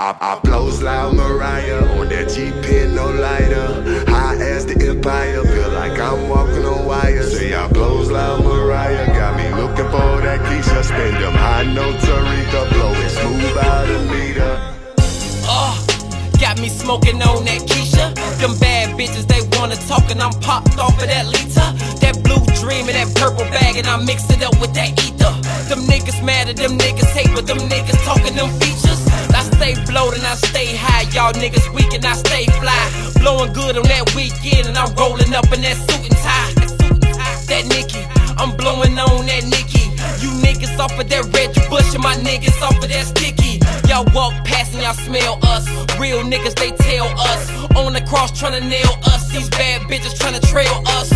I blows loud Mariah on that G-Pen, no lighter. High as the empire, feel like I'm walking on wires. Say I blows loud Mariah, got me looking for that Keisha. Spend them high notes, Aretha, blowing smooth out Anita. Got me smoking on that Keisha. Them bad bitches, they wanna talk and I'm popped off of that liter. That blue dream and that purple bag and I mix it up with that ether. Them niggas mad at them niggas hate, but them niggas talking them features. I stay blowed and I stay high, y'all niggas weak and I stay fly. Blowing good on that weekend and I'm rolling up in that suit and tie. That Nicki, I'm blowing on that Nicki. You niggas off of that Reggie Bush and my niggas off of that sticky. Y'all walk past and y'all smell us. Real niggas, they tell us. On the cross tryna nail us. These bad bitches tryna trail us.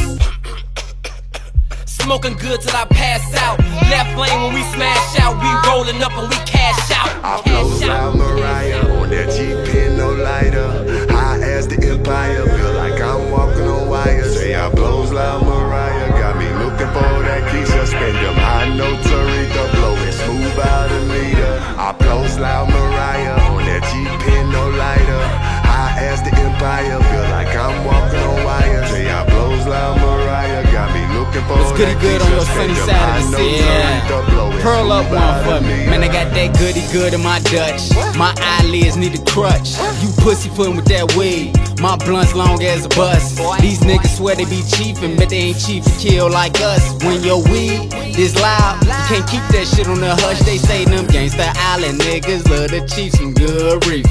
Smoking good till I pass out. Left lane when we smash out. We rolling up and we cash out. I blows loud Mariah on that G-Pen, no lighter. High as the empire, feel like I'm walking on wires. Say I blows loud Mariah, got me looking for that Keisha. Spend them high notes, Aretha, blowing smooth out Anita. I blows loud Mariah on that G-Pen, no lighter. High as the empire, feel like I'm walking on wires. Say I blows loud Mariah, got me looking for What's goody good on your sunny side of the city? Yeah. Pearl up one for me. Man, I got that goody good in my Dutch. My eyelids need a crutch. You pussyfootin' with that weed. My blunt's long as a bus. These niggas swear they be chiefin', but they ain't chief and kill like us. When your weed is loud, you can't keep that shit on the hush. They say them gangsta island niggas love to chief some good reefer.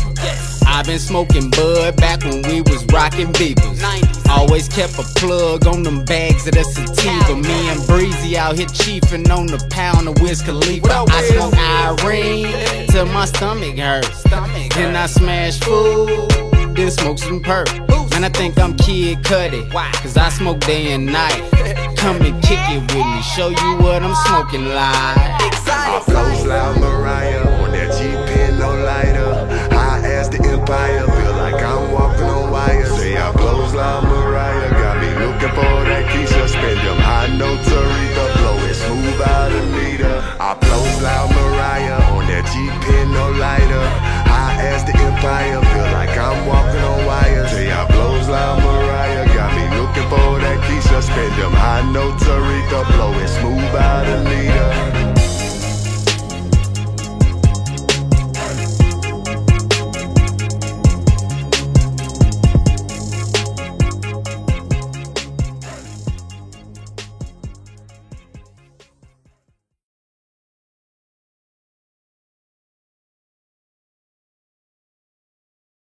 I been smoking bud back when we was rockin' beavers. Always kept a plug on them bags of the sativa. Me and Breezy out here chiefin' on the pound of Wiz Khalifa. I smoke Irene till my stomach hurts. Then I smash food, then smoke some perk. Man, I think I'm Kid Cudi, cause I smoke day and night. Come and kick it with me, show you what I'm smoking like. I blows loud Mariah on that G-Pen, no lighter. High as the empire, feel like I'm walking on wires. Say I blows loud Mariah, got me looking for that Keisha. Spend them high notes, Aretha, blowing smooth out Anita. I blows loud Mariah on that G-Pen, no lighter. High as the empire, feel like I'm walking on wires. Say I blows loud Mariah, got me looking for that Keisha. Spend them high notes,